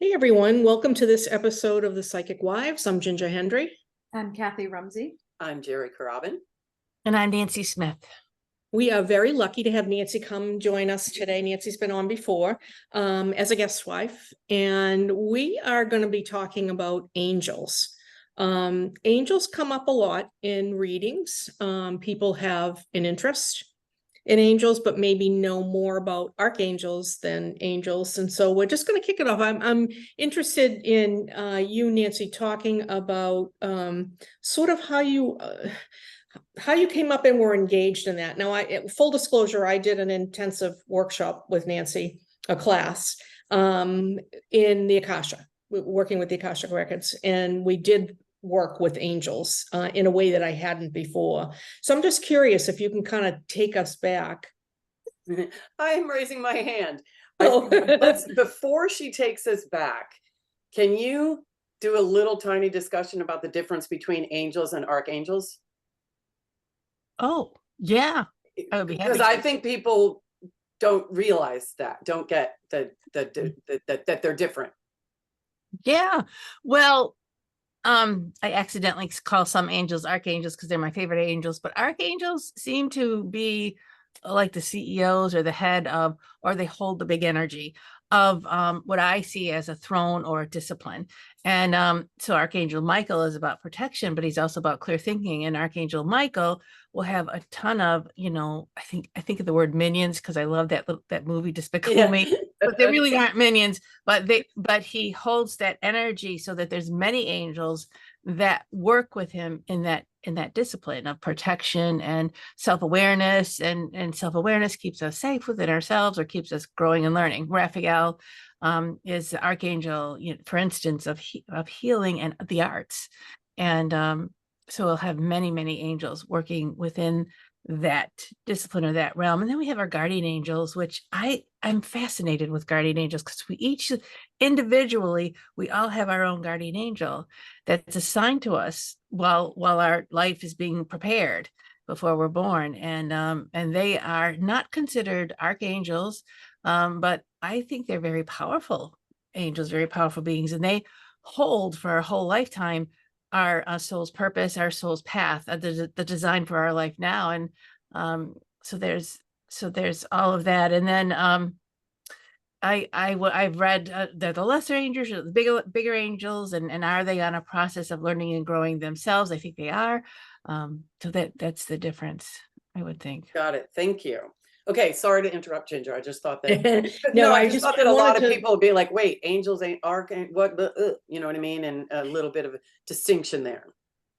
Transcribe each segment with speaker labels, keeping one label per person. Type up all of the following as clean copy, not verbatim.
Speaker 1: Hey everyone, welcome to this episode of the Psychic Wives. I'm Ginger Hendry.
Speaker 2: I'm Kathy Rumsey.
Speaker 3: I'm Jerry Carabin.
Speaker 4: And I'm Nancy Smith.
Speaker 1: We are very lucky to have Nancy come join us today. Nancy's been on before as a guest wife, and we are going to be talking about angels. Angels come up a lot in readings. People have an interest in angels, but maybe know more about archangels than angels. And so we're just going to kick it off. I'm interested in you, Nancy, talking about sort of how you came up and were engaged in that. Now, full disclosure, I did an intensive workshop with Nancy, a class in the Akasha, working with the Akashic records, and we did work with angels in a way that I hadn't before. So I'm just curious if you can kind of take us back.
Speaker 3: I am raising my hand.
Speaker 1: Oh.
Speaker 3: Before she takes us back, can you do a little tiny discussion about the difference between angels and archangels?
Speaker 4: Oh, yeah. I would be happy
Speaker 3: Because I think people don't realize that, don't get that they're different.
Speaker 4: Yeah. Well, I accidentally call some angels archangels because they're my favorite angels, but archangels seem to be like the CEOs or the head of, or they hold the big energy of what I see as a throne or a discipline. And so Archangel Michael is about protection, but he's also about clear thinking. And Archangel Michael will have a ton of, I think of the word minions because I love that movie Despicable Me, but they really aren't minions, but he holds that energy so that there's many angels that work with him in that discipline of protection and self-awareness, and self-awareness keeps us safe within ourselves or keeps us growing and learning. Raphael is the archangel, for instance, of healing and the arts. And so we'll have many angels working within that discipline or that realm. And then we have our guardian angels, which I'm fascinated with guardian angels because we each individually, we all have our own guardian angel that's assigned to us while our life is being prepared before we're born. And they are not considered archangels, but I think they're very powerful angels, very powerful beings, and they hold for our whole lifetime our soul's purpose, our soul's path, the design for our life now. And so there's all of that. And then I've read they're the lesser angels or the bigger angels, and are they on a process of learning and growing themselves? I think they are. So that's the difference, I would think.
Speaker 3: Got it. Thank you. Okay, sorry to interrupt, Ginger. I just thought that
Speaker 1: I
Speaker 3: just thought that a lot of people would be like, wait, angels ain't archangels, what, you know what I mean? And a little bit of a distinction there.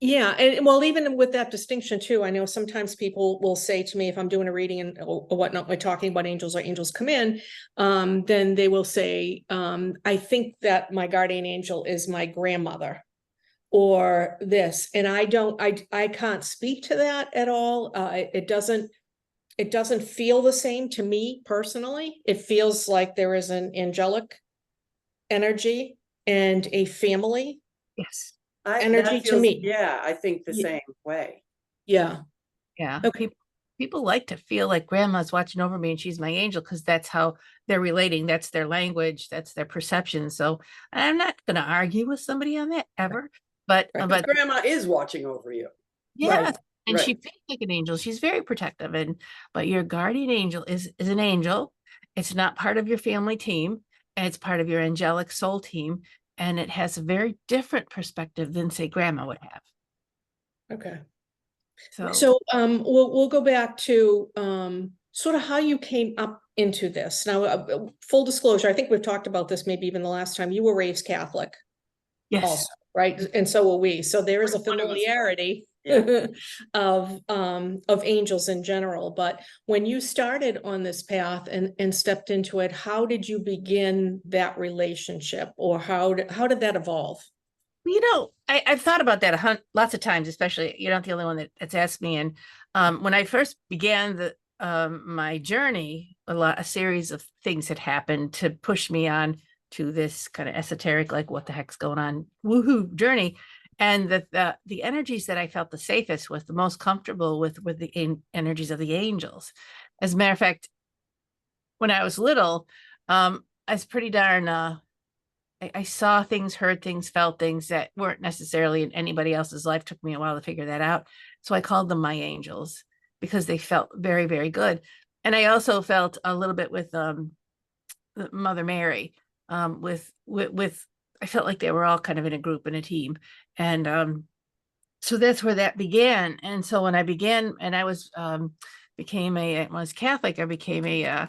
Speaker 1: Yeah, and well, even with that distinction too, I know sometimes people will say to me, if I'm doing a reading and or whatnot, we're talking about angels or angels come in, then they will say, I think that my guardian angel is my grandmother or this. And I can't speak to that at all. It doesn't feel the same to me personally. It feels like there is an angelic energy and a family energy to me.
Speaker 3: Yeah, I think the same way.
Speaker 1: Yeah.
Speaker 4: Okay. People like to feel like grandma's watching over me and she's my angel because that's how they're relating. That's their language. That's their perception. So I'm not going to argue with somebody on that ever. But
Speaker 3: grandma is watching over you.
Speaker 4: Yeah. Right. And she feels like an angel. She's very protective. But your guardian angel is an angel. It's not part of your family team. And it's part of your angelic soul team. And it has a very different perspective than, say, grandma would have.
Speaker 1: Okay.
Speaker 4: So
Speaker 1: we'll go back to sort of how you came up into this. Now, full disclosure, I think we've talked about this maybe even the last time. You were raised Catholic.
Speaker 4: Yes.
Speaker 1: Also, right? And so were we. So there is a familiarity of angels in general. But when you started on this path and stepped into it, how did you begin that relationship, or how did that evolve?
Speaker 4: I've thought about that lots of times, especially you're not the only one that's asked me. And when I first began my journey, a series of things had happened to push me on to this kind of esoteric, like what the heck's going on, woohoo journey. And the energies that I felt the safest with, the most comfortable with the energies of the angels. As a matter of fact, when I was little, I was pretty darn I saw things, heard things, felt things that weren't necessarily in anybody else's life. Took me a while to figure that out. So I called them my angels because they felt very, very good. And I also felt a little bit with Mother Mary, with I felt like they were all kind of in a group, in a team. And so that's where that began. And so when I began, and I was Catholic, I became a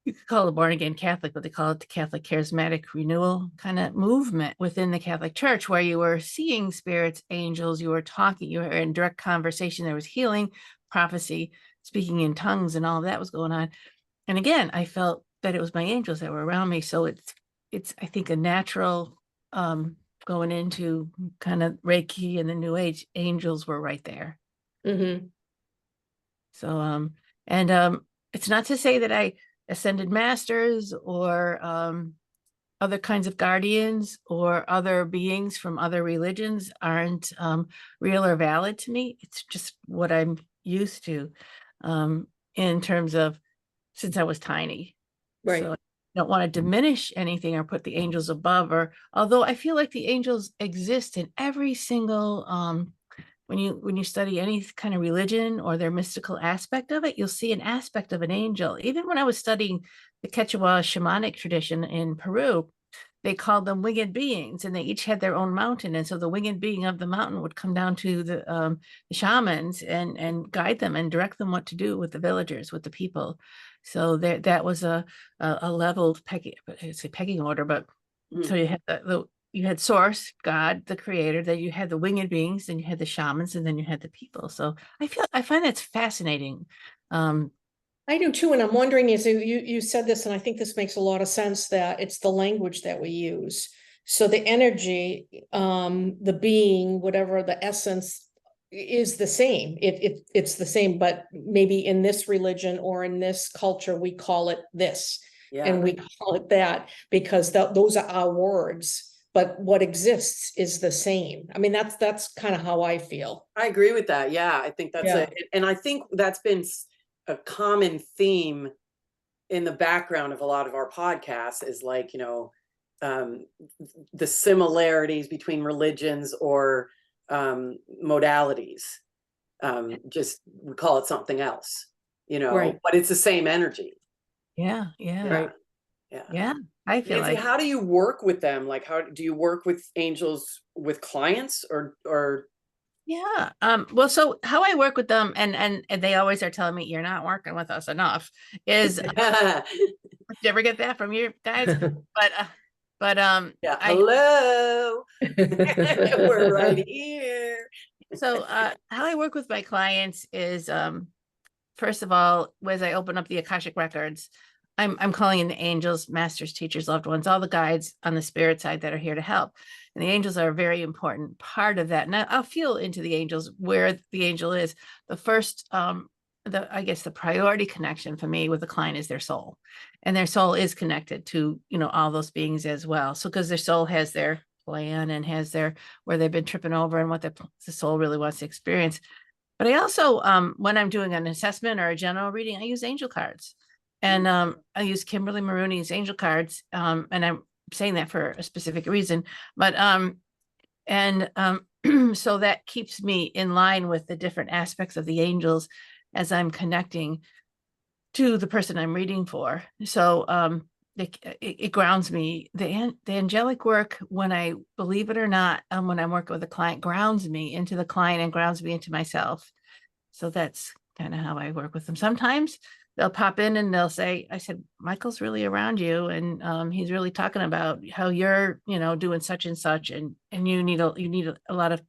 Speaker 4: you could call it a born again Catholic, but they call it the Catholic Charismatic Renewal kind of movement within the Catholic Church, where you were seeing spirits, angels, you were talking, you were in direct conversation. There was healing, prophecy, speaking in tongues, and all of that was going on. And again, I felt that it was my angels that were around me. So it's I think a natural going into kind of Reiki and the New Age. Angels were right there.
Speaker 1: Mm-hmm.
Speaker 4: So and it's not to say that I ascended masters or other kinds of guardians or other beings from other religions aren't real or valid to me. It's just what I'm used to in terms of since I was tiny.
Speaker 1: Right.
Speaker 4: So I don't want to diminish anything or put the angels above, or although I feel like the angels exist in every single when you study any kind of religion or their mystical aspect of it, you'll see an aspect of an angel. Even when I was studying the Quechua shamanic tradition in Peru, they called them winged beings, and they each had their own mountain. And so the winged being of the mountain would come down to the shamans and guide them and direct them what to do with the villagers, with the people. So that was a leveled pegging order. But so you had you had source, God, the creator, then you had the winged beings, then you had the shamans, and then you had the people. So I find that's fascinating.
Speaker 1: I do too, and I'm wondering, is you said this, and I think this makes a lot of sense, that it's the language that we use. So the energy, the being, whatever the essence is the same. It's the same, but maybe in this religion or in this culture, we call it this.
Speaker 3: Yeah.
Speaker 1: And we call it that because those are our words. But what exists is the same. I mean, that's kind of how I feel.
Speaker 3: I agree with that. Yeah, I think that's
Speaker 1: Yeah.
Speaker 3: and I think that's been a common theme in the background of a lot of our podcasts is like, the similarities between religions or modalities. Just we call it something else,
Speaker 1: Right.
Speaker 3: but it's the same energy.
Speaker 4: Yeah.
Speaker 3: Yeah.
Speaker 4: Yeah. I feel
Speaker 3: Nancy,
Speaker 4: like
Speaker 3: how do you work with them? Like, how do you work with angels with clients or
Speaker 4: yeah. Well, so how I work with them, and they always are telling me you're not working with us enough, is did you ever get that from your guys?
Speaker 3: Yeah,
Speaker 4: I
Speaker 3: hello. We're right here.
Speaker 4: so how I work with my clients is first of all, as I open up the Akashic records, I'm calling in the angels, masters, teachers, loved ones, all the guides on the spirit side that are here to help. And the angels are a very important part of that. And I'll feel into the angels where the angel is. The first, I guess the priority connection for me with the client is their soul. And their soul is connected to, all those beings as well. So because their soul has their plan and has their where they've been tripping over and what the soul really wants to experience. But I also, when I'm doing an assessment or a general reading, I use angel cards. And I use Kimberly Maroney's angel cards. And I'm saying that for a specific reason. But so that keeps me in line with the different aspects of the angels as I'm connecting to the person I'm reading for. So it grounds me. The angelic work, when I believe it or not, when I'm working with a client, grounds me into the client and grounds me into myself. So that's kind of how I work with them. Sometimes they'll pop in and they'll say, I said, Michael's really around you. And he's really talking about how you're, doing such and such, and you need a lot of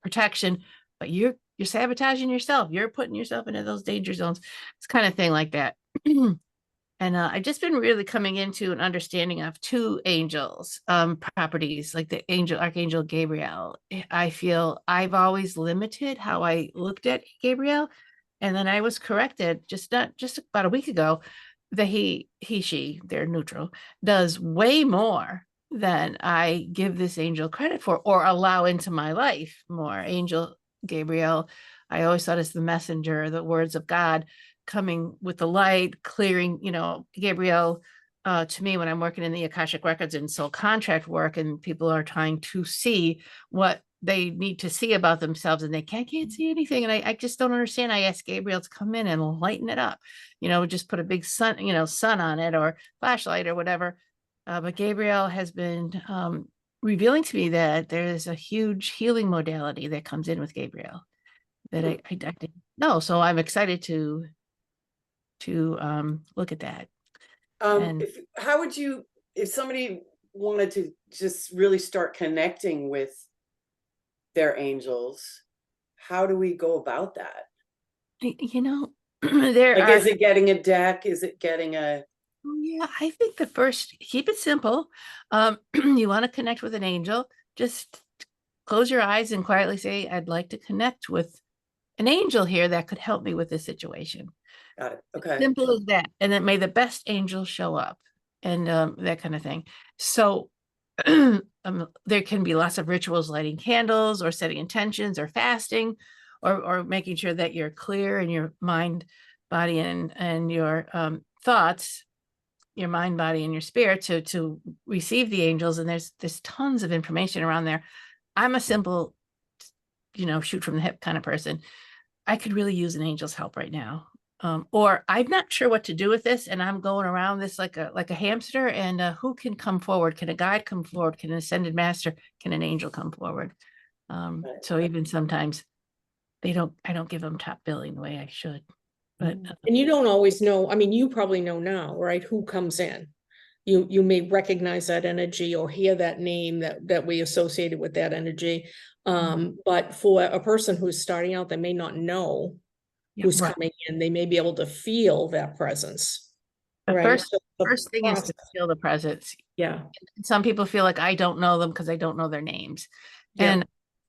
Speaker 4: protection, but you're sabotaging yourself. You're putting yourself into those danger zones. It's kind of thing like that. And I've just been really coming into an understanding of two angels properties, like the Archangel Gabriel. I feel I've always limited how I looked at Gabriel. And then I was corrected just about a week ago that she, they're neutral, does way more than I give this angel credit for or allow into my life more. Angel Gabriel, I always thought as the messenger, the words of God coming with the light, clearing, Gabriel to me when I'm working in the Akashic Records and soul contract work, and people are trying to see what they need to see about themselves and they can't see anything. And I just don't understand. I asked Gabriel to come in and lighten it up, just put a big sun on it or flashlight or whatever. But Gabriel has been revealing to me that there's a huge healing modality that comes in with Gabriel that I didn't know. So I'm excited to look at that. And
Speaker 3: How would you, if somebody wanted to just really start connecting with their angels, how do we go about that?
Speaker 4: there
Speaker 3: Like,
Speaker 4: are,
Speaker 3: is it getting a deck? Is it getting a,
Speaker 4: yeah, I think the first, keep it simple. You want to connect with an angel, just close your eyes and quietly say, I'd like to connect with an angel here that could help me with this situation.
Speaker 3: got it, okay.
Speaker 4: Simple as that. And then may the best angel show up and that kind of thing. So there can be lots of rituals, lighting candles or setting intentions or fasting or making sure that you're clear in your mind, body, and your thoughts, your mind, body, and your spirit to receive the angels. And there's tons of information around there. I'm a simple, shoot from the hip kind of person. I could really use an angel's help right now. Or I'm not sure what to do with this, and I'm going around this like a hamster. And who can come forward? Can a guide come forward? Can an ascended master? Can an angel come forward? So even sometimes I don't give them top billing the way I should. But
Speaker 1: and you don't always know. I mean, you probably know now, right? Who comes in? You may recognize that energy or hear that name that we associated with that energy. But for a person who's starting out, they may not know who's coming in. They may be able to feel that presence.
Speaker 4: The
Speaker 1: right.
Speaker 4: first thing is to feel the presence.
Speaker 1: Yeah.
Speaker 4: Some people feel like I don't know them because I don't know their names.
Speaker 1: Yeah.
Speaker 4: And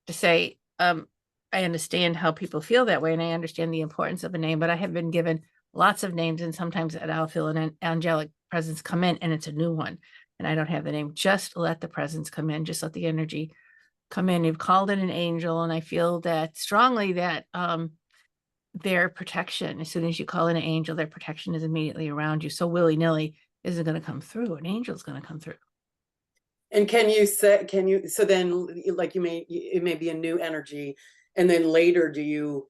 Speaker 4: to say, I understand how people feel that way, and I understand the importance of a name, but I have been given lots of names, and sometimes I'll feel an angelic presence come in and it's a new one and I don't have the name. Just let the presence come in, just let the energy come in. You've called in an angel, and I feel that strongly that their protection, as soon as you call in an angel, their protection is immediately around you. So willy-nilly isn't going to come through. An angel's going to come through.
Speaker 3: And so then like it may be a new energy, and then later do you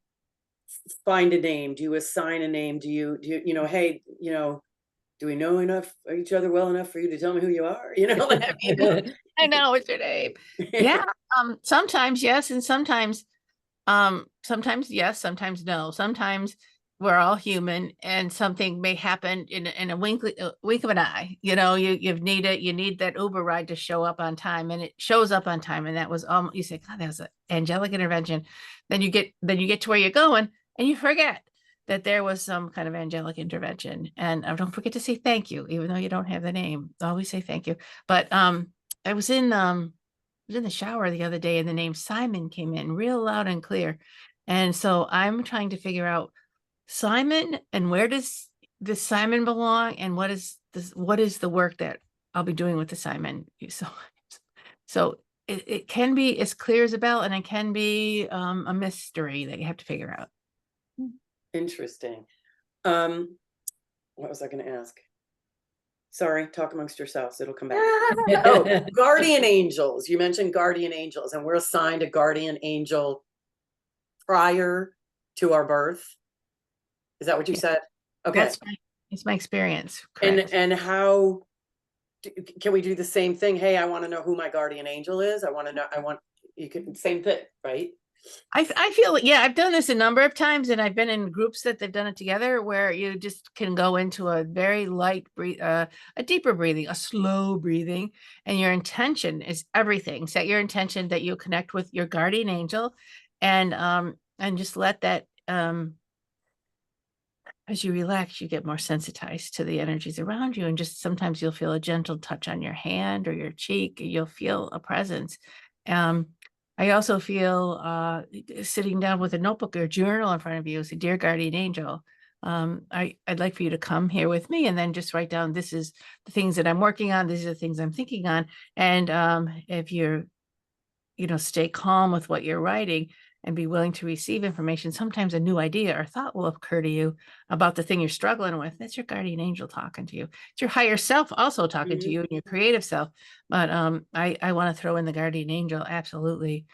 Speaker 3: find a name? Do you assign a name? Do you hey, do we know enough of each other well enough for you to tell me who you are?
Speaker 4: I know, what's your name? Yeah. Sometimes yes, and sometimes yes, sometimes no. Sometimes we're all human, and something may happen in a wink of an eye. You need that Uber ride to show up on time, and it shows up on time, and that was you say, God, that was an angelic intervention. Then you get to where you're going, and you forget that there was some kind of angelic intervention. And don't forget to say thank you, even though you don't have the name. Always say thank you. But I was in the shower the other day, and the name Simon came in real loud and clear. And so I'm trying to figure out Simon, and where does this Simon belong, and what is the work that I'll be doing with the Simon. So it can be as clear as a bell, and it can be a mystery that you have to figure out.
Speaker 3: Interesting. What was I going to ask? Sorry, talk amongst yourselves. It'll come back. Oh, guardian angels. You mentioned guardian angels, and we're assigned a guardian angel prior to our birth. Is that what you said? Okay.
Speaker 4: It's my experience. Correct.
Speaker 3: And how can we do the same thing? Hey, I want to know who my guardian angel is. Same thing, right?
Speaker 4: I feel, yeah, I've done this a number of times, and I've been in groups that they've done it together, where you just can go into a very light breathe, a deeper breathing, a slow breathing, and your intention is everything. Set your intention that you connect with your guardian angel, and just let that, as you relax, you get more sensitized to the energies around you, and just sometimes you'll feel a gentle touch on your hand or your cheek. You'll feel a presence. I also feel sitting down with a notebook or journal in front of you, say, dear guardian angel, I'd like for you to come here with me, and then just write down, this is the things that I'm working on. These are the things I'm thinking on. And if you're, stay calm with what you're writing, and be willing to receive information, sometimes a new idea or thought will occur to you about the thing you're struggling with. That's your guardian angel talking to you. It's your higher self also talking to you, and your creative self. But I want to throw in the guardian angel. Absolutely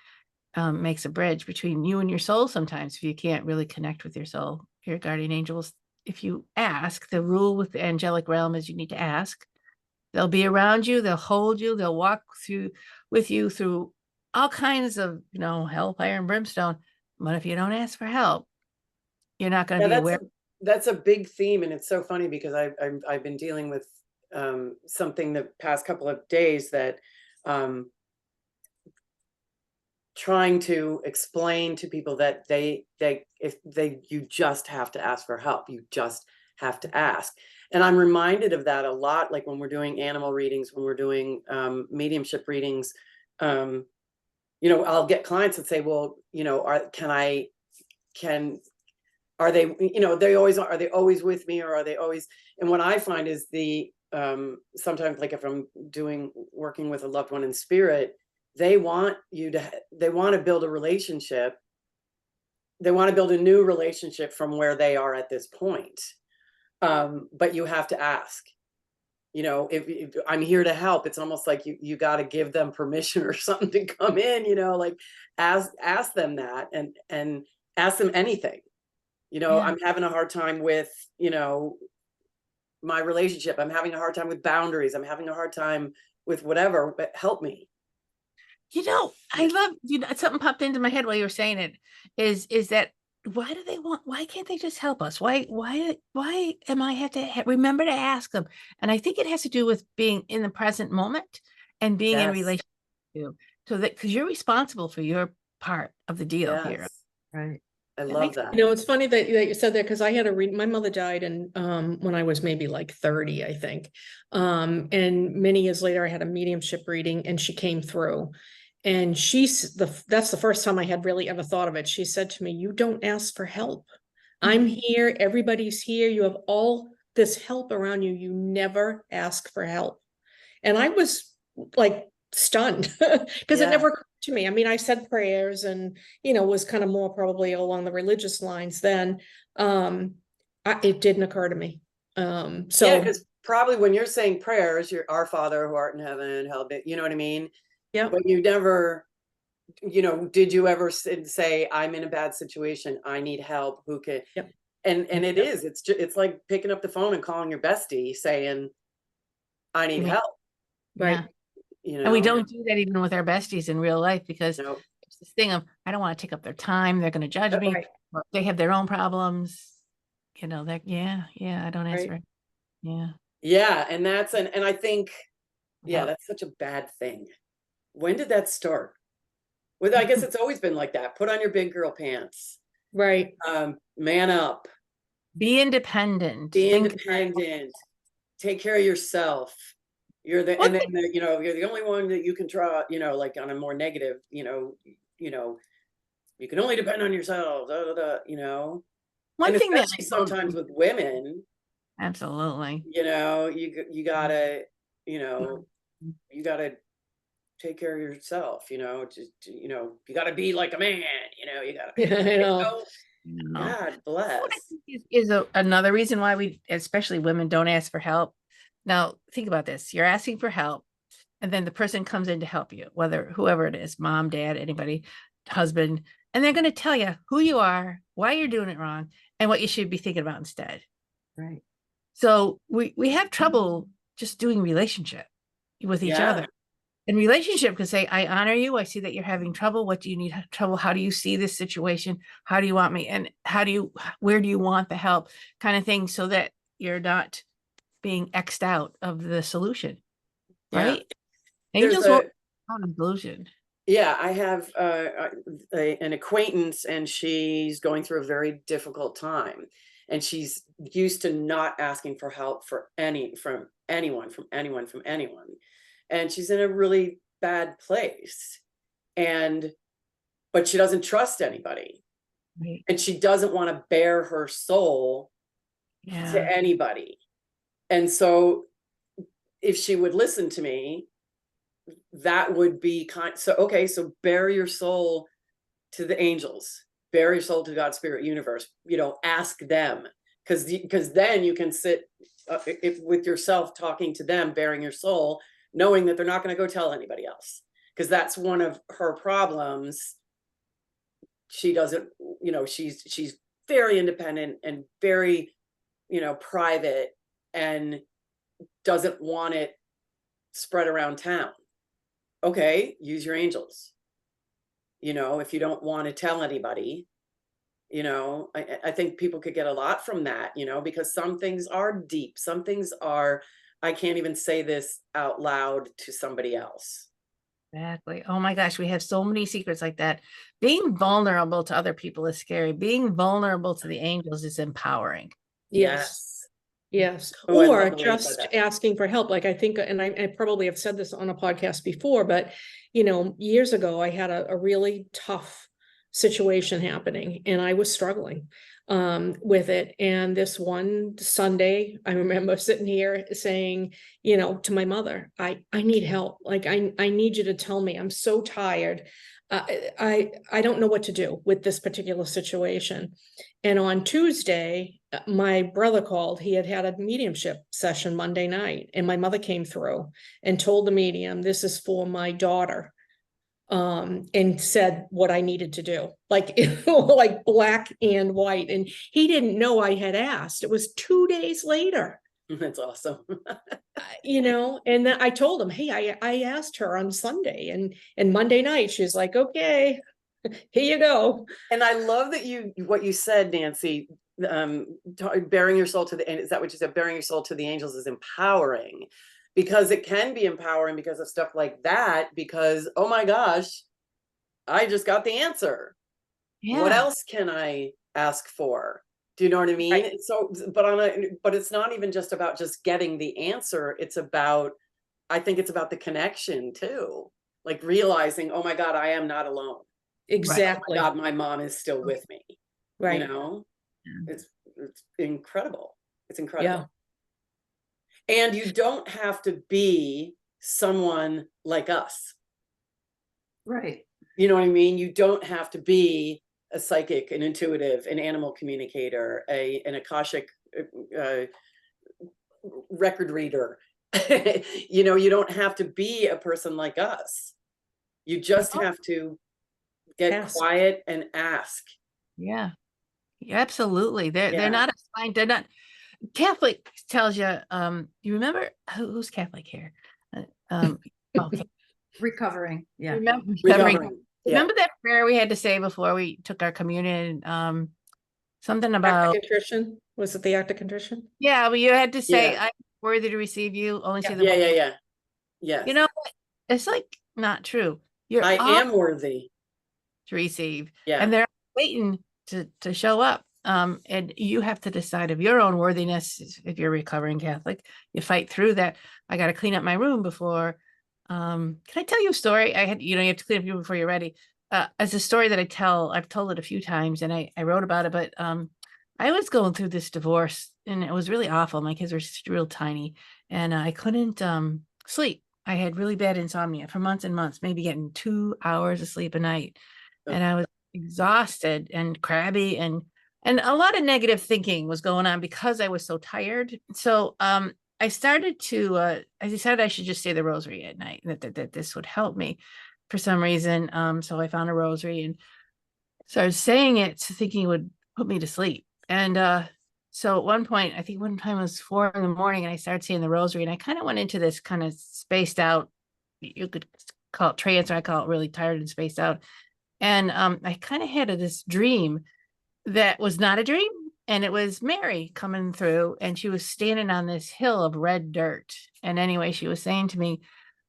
Speaker 4: makes a bridge between you and your soul. Sometimes if you can't really connect with your soul, your guardian angels, if you ask, the rule with the angelic realm is you need to ask. They'll be around you, they'll hold you, they'll walk through with you through all kinds of, hellfire and brimstone. But if you don't ask for help, you're not going to be aware.
Speaker 3: That's a big theme, and it's so funny because I've been dealing with something the past couple of days that trying to explain to people that you just have to ask for help. You just have to ask. And I'm reminded of that a lot, like when we're doing animal readings, when we're doing mediumship readings. I'll get clients that say, well, are they always with me, or are they always? And what I find is sometimes, like if I'm working with a loved one in spirit, they want to build a relationship. They want to build a new relationship from where they are at this point. But you have to ask, if I'm here to help, it's almost like you got to give them permission or something to come in, like ask them that, and ask them anything. I'm having a hard time with, my relationship. I'm having a hard time with boundaries. I'm having a hard time with whatever, but help me.
Speaker 4: I love, something popped into my head while you were saying it, is that why can't they just help us? Why am I have to remember to ask them? And I think it has to do with being in the present moment and being in relationship with you. So that, because you're responsible for your part of the deal here.
Speaker 3: Right. I love that.
Speaker 1: It's funny that you said that, because I had my mother died when I was maybe like 30, I think. And many years later I had a mediumship reading, and she came through. And that's the first time I had really ever thought of it. She said to me, you don't ask for help. I'm here. Everybody's here. You have all this help around you. You never ask for help. And I was like stunned because it never occurred to me. I mean, I said prayers and, was kind of more probably along the religious lines then. It didn't occur to me.
Speaker 3: Because probably when you're saying prayers, you're Our Father who art in heaven, hallowed be, you know what I mean?
Speaker 1: Yeah.
Speaker 3: But you never, did you ever say, I'm in a bad situation, I need help, who can?
Speaker 1: Yep.
Speaker 3: And it's like picking up the phone and calling your bestie saying, I need help.
Speaker 1: Right.
Speaker 4: And we don't do that even with our besties in real life, because it's this thing of, I don't want to take up their time. They're going to judge me.
Speaker 1: Right.
Speaker 4: They have their own problems. I don't ask for it.
Speaker 3: Yeah. And I think, that's such a bad thing. When did that start? Well, I guess it's always been like that. Put on your big girl pants.
Speaker 1: Right.
Speaker 3: Man up.
Speaker 4: Be independent.
Speaker 3: Take care of yourself. You're the only one that you can try, like on a more negative, you can only depend on yourself,
Speaker 4: One thing that
Speaker 3: sometimes with women.
Speaker 4: Absolutely.
Speaker 3: You gotta take care of yourself, you gotta be like a man, you gotta, God bless.
Speaker 4: Is another reason why we, especially women, don't ask for help. Now, think about this. You're asking for help, and then the person comes in to help you, whoever it is, mom, dad, anybody, husband, and they're going to tell you who you are, why you're doing it wrong, and what you should be thinking about instead.
Speaker 3: Right.
Speaker 4: So we have trouble just doing relationship with each other. And relationship could say, I honor you. I see that you're having trouble. What do you need trouble? How do you see this situation? How do you want me? And where do you want the help, kind of thing, so that you're not being X'd out of the solution. Right. Angels won't on a solution.
Speaker 3: Yeah. I have an acquaintance, and she's going through a very difficult time, and she's used to not asking for help from anyone. And she's in a really bad place, but she doesn't trust anybody.
Speaker 4: Right.
Speaker 3: And she doesn't want to bare her soul to anybody. And so if she would listen to me, that would be so bare your soul to the angels, bare your soul to God's spirit universe, ask them, because then you can sit with yourself, talking to them, bearing your soul, knowing that they're not going to go tell anybody else, because that's one of her problems. She doesn't, she's very independent and very, private, and doesn't want it spread around town. Okay, use your angels. If you don't want to tell anybody, I think people could get a lot from that, because some things are deep. Some things are, I can't even say this out loud to somebody else.
Speaker 4: Exactly. Oh my gosh, we have so many secrets like that. Being vulnerable to other people is scary. Being vulnerable to the angels is empowering.
Speaker 1: Yes. Yes.
Speaker 3: Oh, I love
Speaker 1: Or
Speaker 3: the way you said
Speaker 1: just
Speaker 3: that.
Speaker 1: asking for help. Like I think, and I probably have said this on a podcast before, but years ago, I had a really tough situation happening and I was struggling with it. And this one Sunday, I remember sitting here saying, to my mother, I need help. Like I need you to tell me, I'm so tired. I don't know what to do with this particular situation. And on Tuesday, my brother called. He had a mediumship session Monday night, and my mother came through and told the medium, this is for my daughter, and said what I needed to do, like, like black and white. And he didn't know I had asked. It was 2 days later.
Speaker 3: That's awesome.
Speaker 1: And then I told him, hey, I asked her on Sunday, and Monday night, she's like, okay, here you go.
Speaker 3: And I love that what you said, Nancy, bearing your soul to is that what you said? Bearing your soul to the angels is empowering, because it can be empowering because of stuff like that, because, oh my gosh, I just got the answer.
Speaker 4: Yeah.
Speaker 3: What else can I ask for? Do you know what I mean?
Speaker 1: Right.
Speaker 3: So, but it's not even just about just getting the answer. I think it's about the connection too. Like realizing, oh my God, I am not alone.
Speaker 1: Exactly.
Speaker 3: Oh my God, my mom is still with me.
Speaker 1: Right.
Speaker 3: Yeah. It's incredible. It's incredible.
Speaker 1: Yeah.
Speaker 3: And you don't have to be someone like us.
Speaker 4: Right.
Speaker 3: You know what I mean? You don't have to be a psychic, an intuitive, an animal communicator, an Akashic record reader. You don't have to be a person like us. You just have to get quiet and ask.
Speaker 4: Yeah. Absolutely. They're
Speaker 3: Yeah.
Speaker 4: not assigned. They're not. Catholic tells you. You remember who's Catholic here? Okay.
Speaker 2: Recovering. Yeah.
Speaker 4: Recovering.
Speaker 3: Yeah.
Speaker 4: Remember that prayer we had to say before we took our communion? Something about
Speaker 1: Act of contrition. Was it the act of contrition?
Speaker 4: Yeah, but you had to say,
Speaker 3: Yeah.
Speaker 4: I'm worthy to receive you. Only say the
Speaker 3: Yeah.
Speaker 4: word.
Speaker 3: Yeah. Yeah. Yes.
Speaker 4: You know, it's like not true.
Speaker 3: I am worthy
Speaker 4: to receive.
Speaker 3: Yeah.
Speaker 4: And they're waiting to show up. And you have to decide of your own worthiness. If you're a recovering Catholic, you fight through that. I got to clean up my room before. Can I tell you a story? You have to clean up your room before you're ready. As a story that I've told it a few times, and I wrote about it, but I was going through this divorce and it was really awful. My kids were real tiny and I couldn't sleep. I had really bad insomnia for months and months, maybe getting 2 hours of sleep a night. And I was exhausted and crabby and a lot of negative thinking was going on because I was so tired. So I decided I should just say the rosary at night, that this would help me for some reason. So I found a rosary and started saying it, thinking it would put me to sleep. And so at one point, I think one time it was 4 a.m, and I started saying the rosary, and I kind of went into this kind of spaced out, you could call it trance, or I call it really tired and spaced out. And I kind of had this dream that was not a dream. And it was Mary coming through, and she was standing on this hill of red dirt. And anyway, she was saying to me,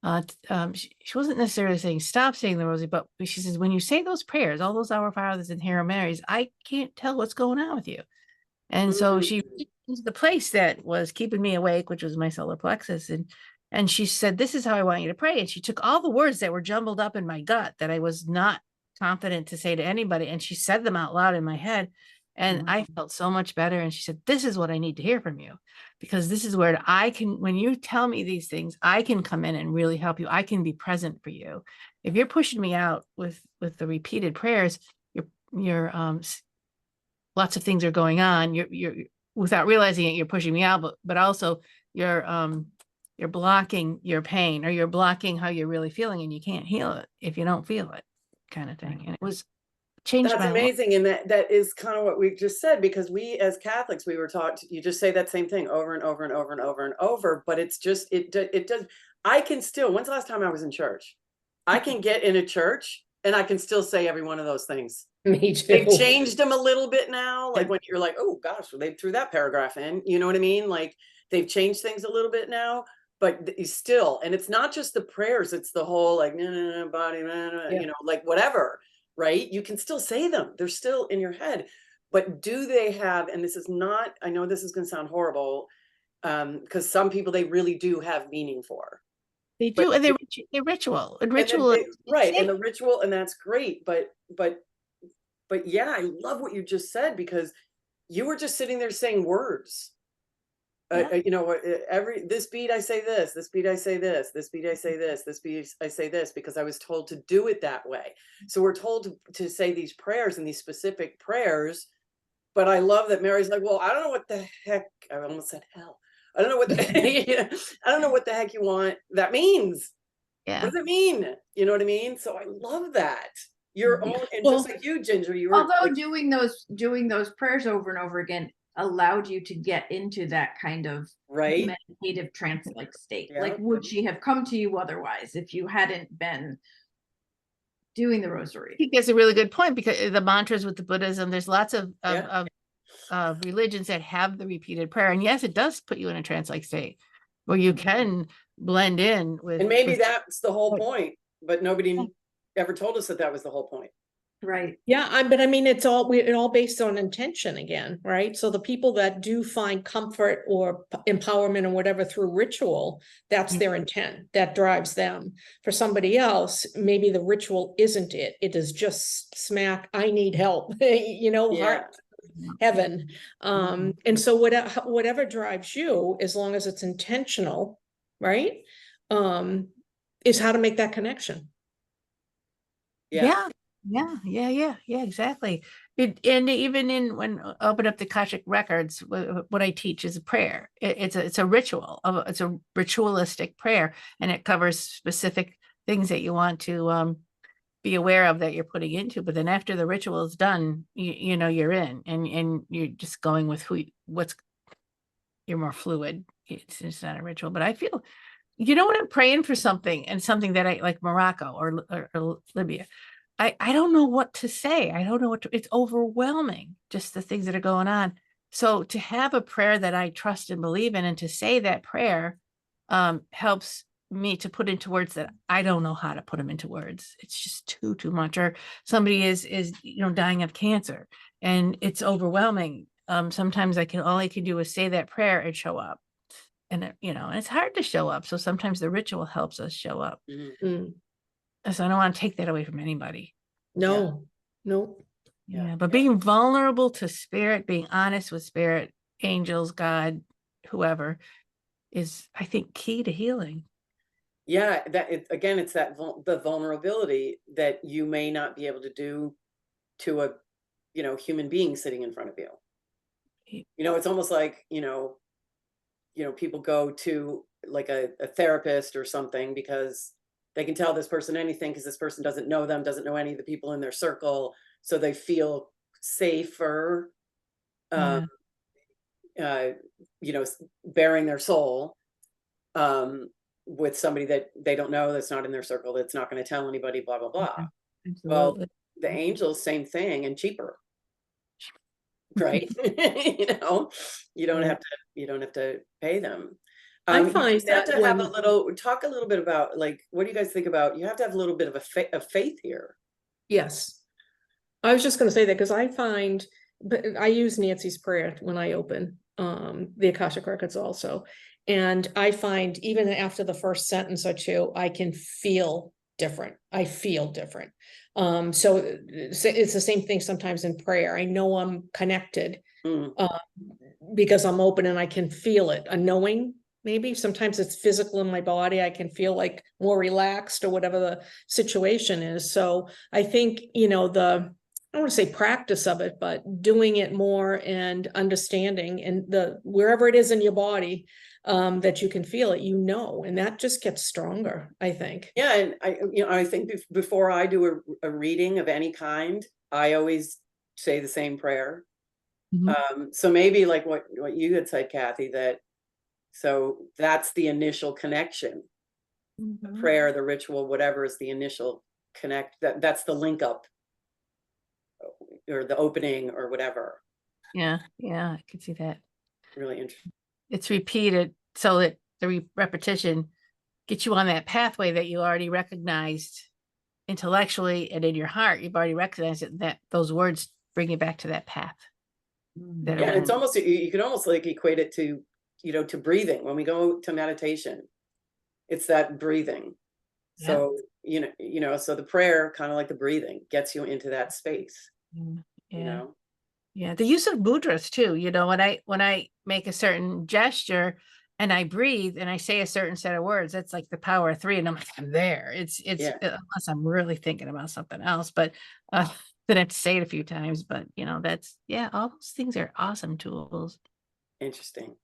Speaker 4: she wasn't necessarily saying stop saying the rosary, but she says, when you say those prayers, all those Our Fathers and Hail Marys, I can't tell what's going on with you. And so she into the place that was keeping me awake, which was my solar plexus, and she said, this is how I want you to pray. And she took all the words that were jumbled up in my gut that I was not confident to say to anybody, and she said them out loud in my head. And I felt so much better. And she said, this is what I need to hear from you, because this is where I can, when you tell me these things, I can come in and really help you. I can be present for you. If you're pushing me out with the repeated prayers, you're lots of things are going on. You're without realizing it, you're pushing me out, but also you're blocking your pain, or you're blocking how you're really feeling, and you can't heal it if you don't feel it, kind of thing. And it was changed
Speaker 3: That's
Speaker 4: my life.
Speaker 3: amazing. And that is kind of what we just said, because we as Catholics, we were taught, you just say that same thing over and over and over and over and over, but it's just, it does, I can still, when's the last time I was in church? I can get in a church and I can still say every one of those things.
Speaker 1: Me too.
Speaker 3: They've changed them a little bit now. Like when you're like, oh gosh, well, they threw that paragraph in, you know what I mean? Like they've changed things a little bit now, but still, and it's not just the prayers, it's the whole like, body, you know, like whatever, right? You can still say them. They're still in your head, but do they have, and this is not, I know this is going to sound horrible, because some people, they really do have meaning for.
Speaker 4: They do, and they're ritual. And ritual
Speaker 3: right. And the ritual, and that's great, but yeah, I love what you just said, because you were just sitting there saying words. You know, this beat I say this beat I say this beat I say this beat I say this, because I was told to do it that way. So we're told to say these prayers and these specific prayers. But I love that Mary's like, well, I don't know what the heck, I almost said hell. I don't know what the, I don't know what the heck you want that means.
Speaker 4: Yeah.
Speaker 3: What does it mean? You know what I mean? So I love that. Your own, and just like you, Ginger, you were
Speaker 2: Although
Speaker 3: like,
Speaker 2: doing those prayers over and over again allowed you to get into that kind of meditative trance-like state. Like, would she have come to you otherwise if you hadn't been doing the rosary?
Speaker 4: I think that's a really good point, because the mantras with the Buddhism, there's lots of religions that have the repeated prayer, and yes, it does put you in a trance-like state where you can blend in with.
Speaker 3: And maybe that's the whole point, but nobody ever told us that that was the whole point.
Speaker 2: Right.
Speaker 1: Yeah, but I mean, it's all based on intention again, right? So the people that do find comfort or empowerment or whatever through ritual, that's their intent, that drives them. For somebody else, maybe the ritual isn't it. It is just smack, I need help, you know, heart, heaven. And so whatever drives you, as long as it's intentional, right? Is how to make that connection.
Speaker 4: Yeah, exactly. And even when I open up the Akashic records, what I teach is a prayer. It's a ritual. It's a ritualistic prayer, and it covers specific things that you want to be aware of that you're putting into. But then after the ritual is done, you know you're in, and you're just going with you're more fluid. It's not a ritual, but I feel, you know, when I'm praying for something, and something that I like, Morocco or Libya, I don't know what to say. I don't know it's overwhelming, just the things that are going on. So to have a prayer that I trust and believe in, and to say that prayer helps me to put into words that I don't know how to put them into words. It's just too much. Or somebody is you know, dying of cancer, and it's overwhelming. Sometimes all I can do is say that prayer and show up. And you know, and it's hard to show up. So sometimes the ritual helps us show up. So I don't want to take that away from anybody.
Speaker 1: No.
Speaker 4: Yeah. But being vulnerable to spirit, being honest with spirit, angels, God, whoever, is, I think, key to healing.
Speaker 3: Yeah, again, it's that the vulnerability that you may not be able to do to a, you know, human being sitting in front of you. You know, it's almost like, you know, people go to like a therapist or something because they can tell this person anything, because this person doesn't know them, doesn't know any of the people in their circle, so they feel safer, you know, bearing their soul with somebody that they don't know, that's not in their circle, that's not going to tell anybody, blah blah blah. Well, the angels, same thing, and cheaper, right? You know, you don't have to pay them.
Speaker 1: I find
Speaker 3: you have
Speaker 1: that
Speaker 3: to have talk a little bit about, like, what do you guys think about, you have to have a little bit of a faith here.
Speaker 1: Yes. I was just going to say that, because I find, but I use Nancy's prayer when I open the Akashic records also. And I find even after the first sentence or two, I can feel different. I feel different. So it's the same thing sometimes in prayer. I know I'm connected because I'm open and I can feel it. A knowing, maybe sometimes it's physical in my body. I can feel like more relaxed or whatever the situation is. So I think, you know, I don't want to say practice of it, but doing it more and understanding and wherever it is in your body, that you can feel it, you know, and that just gets stronger, I think.
Speaker 3: Yeah, and I think before I do a reading of any kind, I always say the same prayer. So maybe like what you had said, Kathy, so that's the initial connection. The prayer, the ritual, whatever is the initial connect. That's the link up, or the opening, or whatever.
Speaker 4: Yeah, I can see that.
Speaker 3: Really interesting.
Speaker 4: It's repeated so that the repetition gets you on that pathway that you already recognized intellectually, and in your heart you've already recognized it, that those words bring you back to that path.
Speaker 3: Yeah, and it's almost, you can almost like equate it to, to breathing. When we go to meditation, it's that breathing. So so the prayer, kind of like the breathing, gets you into that space.
Speaker 4: The use of mudras too. When I make a certain gesture and I breathe and I say a certain set of words, that's like the power of 3, and I'm like, I'm there. It's unless I'm really thinking about something else, but then I have to say it a few times. But that's all those things are awesome tools.
Speaker 3: Interesting.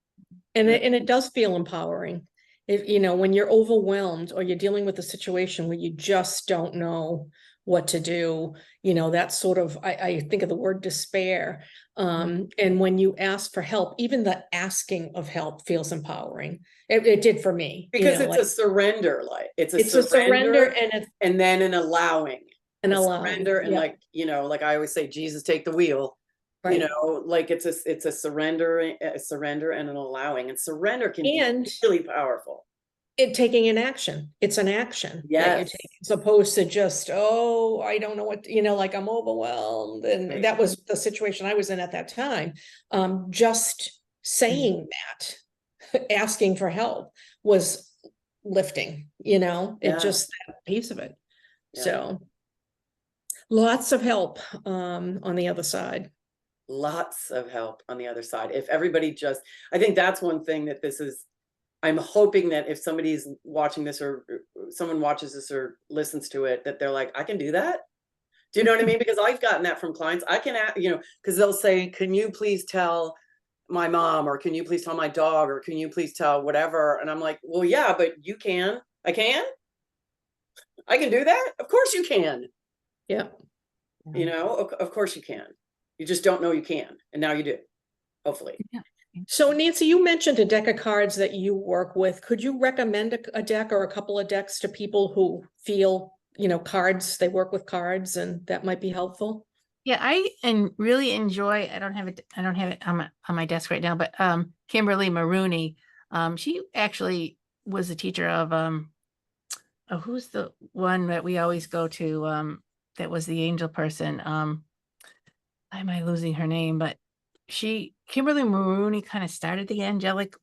Speaker 1: And it does feel empowering. If when you're overwhelmed or you're dealing with a situation where you just don't know what to do, that's sort of, I think of the word despair. And when you ask for help, even the asking of help feels empowering. It did for me.
Speaker 3: Because it's a surrender, it's a surrender and then an allowing. Surrender and like I always say, Jesus, take the wheel. Right. Like it's a surrender and an allowing, and surrender can be really powerful.
Speaker 1: Taking an action. It's an action.
Speaker 3: Yes.
Speaker 1: As opposed to just, I don't know what, like I'm overwhelmed. And that was the situation I was in at that time. Just saying that, asking for help was lifting, it just that piece of it. Yeah. So lots of help on the other side.
Speaker 3: Lots of help on the other side. If everybody I think that's one thing that I'm hoping that if somebody's watching this, or someone watches this or listens to it, that they're like, I can do that. Do you know what I mean? Because I've gotten that from clients. I can, because they'll say, can you please tell my mom, or can you please tell my dog, or can you please tell whatever? And I'm like, well, yeah, but you can. I can do that. Of course you can.
Speaker 1: Yeah.
Speaker 3: Of course you can. You just don't know you can. And now you do, hopefully.
Speaker 4: Yeah.
Speaker 1: So Nancy, you mentioned a deck of cards that you work with. Could you recommend a deck or a couple of decks to people who feel, cards, they work with cards, and that might be helpful?
Speaker 4: Yeah, I really enjoy, I don't have it on my desk right now, but Kimberly Maroney, she actually was a teacher of who's the one that we always go to, that was the angel person. Why am I losing her name? But Kimberly Maroney kind of started the angelic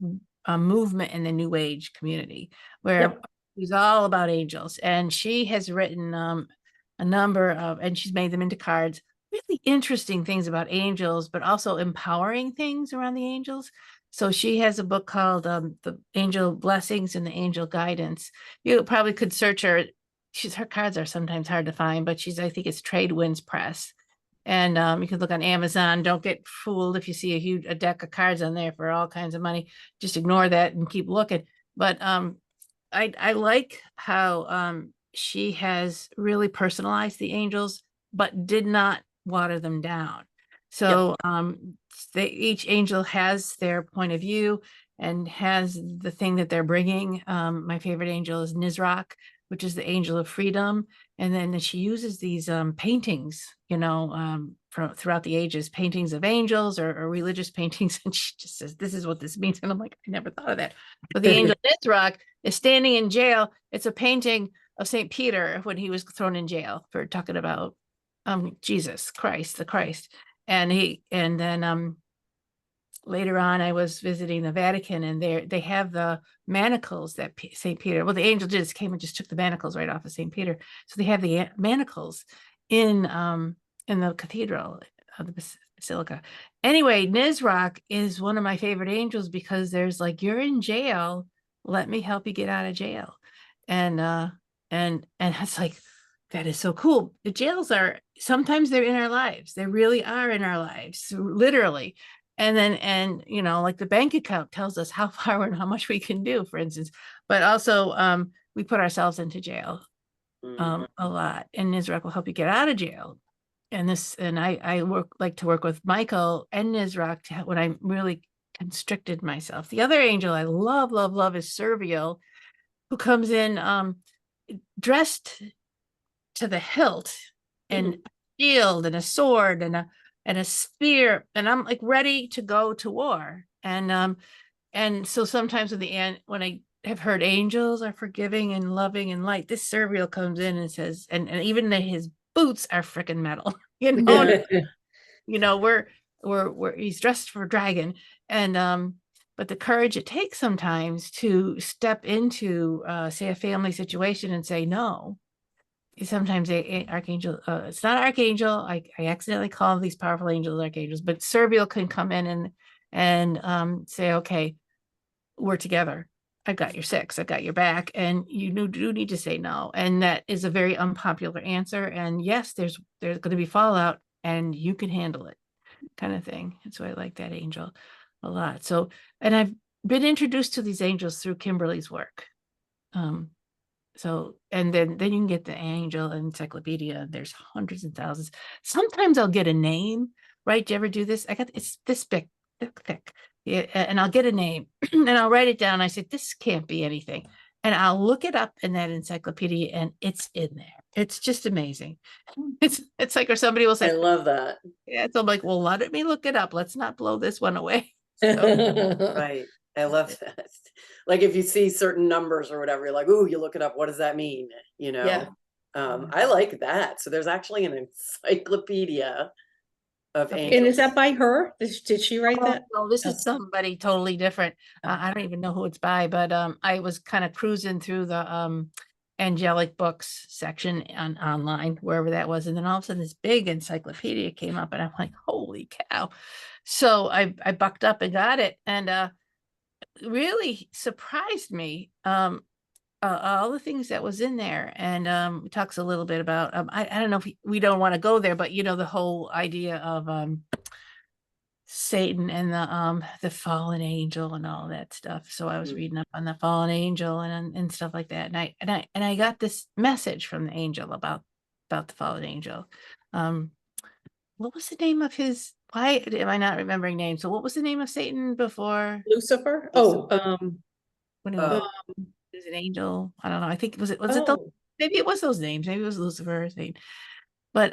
Speaker 4: movement in the New Age community, where it was all about angels. And she has written a number of, and she's made them into cards, really interesting things about angels, but also empowering things around the angels. So she has a book called The Angel Blessings and the Angel Guidance. You probably could search her. Her cards are sometimes hard to find, but I think it's Trade Winds Press. And you can look on Amazon. Don't get fooled if you see a deck of cards on there for all kinds of money. Just ignore that and keep looking. But I like how she has really personalized the angels, but did not water them down. So each angel has their point of view and has the thing that they're bringing. My favorite angel is Nizrak, which is the angel of freedom. And then she uses these paintings, from throughout the ages, paintings of angels or religious paintings. And she just says, this is what this means. And I'm like, I never thought of that. But the angel Nizrak is standing in jail. It's a painting of St. Peter when he was thrown in jail for talking about Jesus Christ, the Christ. And then later on, I was visiting the Vatican, and they have the manacles that St. Peter, well, the angel just came and just took the manacles right off of St. Peter. So they have the manacles in the cathedral of the Basilica. Anyway, Nizrak is one of my favorite angels because there's like, you're in jail, let me help you get out of jail. And it's like, that is so cool. The jails are, sometimes they're in our lives. They really are in our lives, literally. And you know, like the bank account tells us how far and how much we can do, for instance, but also we put ourselves into jail a lot, and Nizrak will help you get out of jail. And I like to work with Michael and Nizrak when I'm really constricted myself. The other angel I love is Serviel, who comes in dressed to the hilt and a shield and a sword and a spear, and I'm like ready to go to war. And so sometimes when I have heard angels are forgiving and loving and light, this Serviel comes in and says, and even his boots are freaking metal. You know, we're he's dressed for a dragon. And but the courage it takes sometimes to step into say a family situation and say no. Sometimes archangel, it's not archangel. I accidentally call these powerful angels archangels, but Serviel can come in and say, okay, we're together. I've got your six, I've got your back, and you do need to say no. And that is a very unpopular answer. And yes, there's going to be fallout, and you can handle it, kind of thing. And so I like that angel a lot. So, and I've been introduced to these angels through Kimberly's work. So, and then you can get the angel encyclopedia. There's hundreds and thousands. Sometimes I'll get a name, right? Do you ever do this? It's this big, thick. Yeah, and I'll get a name and I'll write it down. I say, this can't be anything. And I'll look it up in that encyclopedia, and it's in there. It's just amazing. It's like, or somebody will say,
Speaker 3: I love that.
Speaker 4: Yeah. So I'm like, well, let me look it up. Let's not blow this one away.
Speaker 3: Right. I love that. Like if you see certain numbers or whatever, you're like, ooh, you look it up. What does that mean? You know?
Speaker 1: Yeah.
Speaker 3: I like that. So there's actually an encyclopedia of angels.
Speaker 1: And is that by her? Did she write that?
Speaker 4: Oh, this is somebody totally different. I don't even know who it's by, but I was kind of cruising through the Angelic books section online, wherever that was, and then all of a sudden this big encyclopedia came up, and I'm like, holy cow. So I bucked up and got it, and really surprised me. All the things that was in there, and talks a little bit about I don't know if we don't want to go there, but you know, the whole idea of Satan and the fallen angel and all that stuff. So I was reading up on the fallen angel and stuff like that, and I got this message from the angel about the fallen angel. What was the name of his? Why am I not remembering names? So what was the name of Satan before?
Speaker 1: Lucifer?
Speaker 4: When he was an angel, I don't know. I think was it maybe it was those names. Maybe it was Lucifer, Satan. But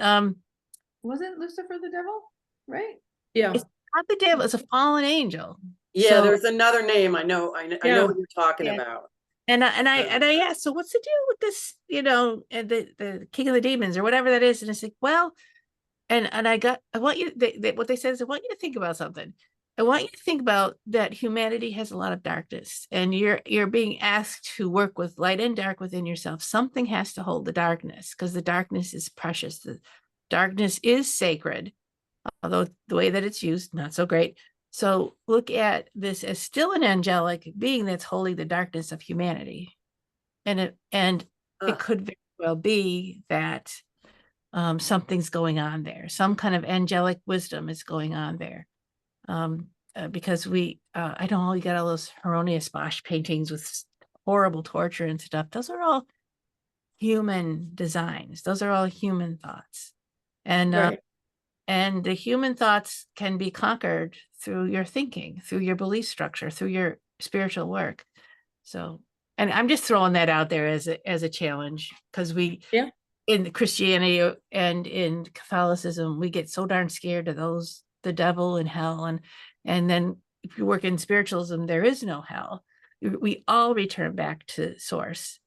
Speaker 2: wasn't Lucifer the devil, right?
Speaker 1: Yeah.
Speaker 4: It's not the devil, it's a fallen angel.
Speaker 3: Yeah,
Speaker 4: So,
Speaker 3: there's another name. I know what you're talking about.
Speaker 4: And I asked, so what's the deal with this, you know, and the king of the demons or whatever that is? And it's like, well, and I want you, what they said is, I want you to think about something. I want you to think about that humanity has a lot of darkness, and you're being asked to work with light and dark within yourself. Something has to hold the darkness, because the darkness is precious. The darkness is sacred, although the way that it's used, not so great. So look at this as still an angelic being that's holding the darkness of humanity. And it could very well be that something's going on there. Some kind of angelic wisdom is going on there. Because I don't know, you got all those Hieronymus Bosch paintings with horrible torture and stuff. Those are all human designs. Those are all human thoughts. And
Speaker 1: Right.
Speaker 4: And the human thoughts can be conquered through your thinking, through your belief structure, through your spiritual work. So, and I'm just throwing that out there as a challenge, because in Christianity and in Catholicism, we get so darn scared of the devil and hell. And then if you work in spiritualism, there is no hell. We all return back to source.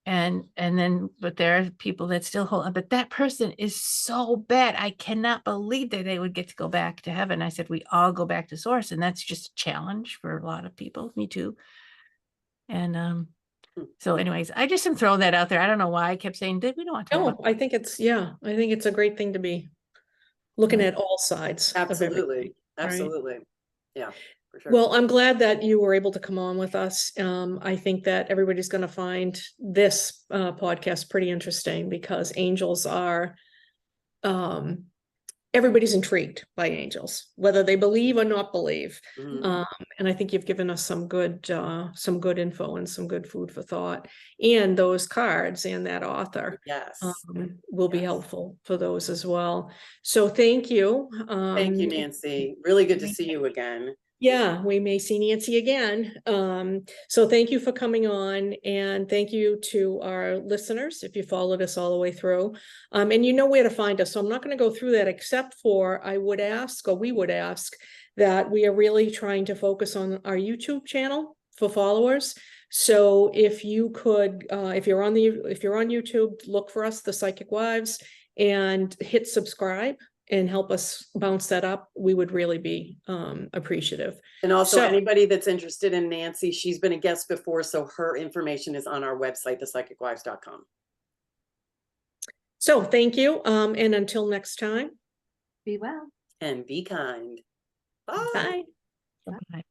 Speaker 4: And then, but there are people that still hold on, but that person is so bad. I cannot believe that they would get to go back to heaven. I said, we all go back to source, and that's just a challenge for a lot of people, me too. And so anyways, I just am throwing that out there. I don't know why I kept saying that we don't want to talk
Speaker 1: No,
Speaker 4: about
Speaker 1: I think it's, I think it's a great thing to be looking at all sides. of everything,
Speaker 3: Absolutely.
Speaker 1: right?
Speaker 3: Absolutely. Yeah, for sure.
Speaker 1: Well, I'm glad that you were able to come on with us. I think that everybody's going to find this podcast pretty interesting because angels are, everybody's intrigued by angels, whether they believe or not believe.
Speaker 3: Mhm.
Speaker 1: And I think you've given us some good info and some good food for thought. And those cards and that author
Speaker 3: Yes.
Speaker 1: will be
Speaker 3: Yes.
Speaker 1: helpful for those as well. So thank you.
Speaker 3: Thank you, Nancy. Really good to see you again.
Speaker 1: Yeah, we may see Nancy again. So thank you for coming on, and thank you to our listeners if you followed us all the way through. And you know where to find us. So I'm not going to go through that, except for we would ask that we are really trying to focus on our YouTube channel for followers. So if you could, if you're on YouTube, look for us, The Psychic Wives, and hit subscribe and help us bounce that up, we would really be appreciative.
Speaker 3: And also
Speaker 1: So-
Speaker 3: anybody that's interested in Nancy, she's been a guest before, so her information is on our website, thepsychicwives.com.
Speaker 1: So thank you. And until next time,
Speaker 2: Be well.
Speaker 3: And be kind. Bye.
Speaker 1: bye.
Speaker 4: Bye.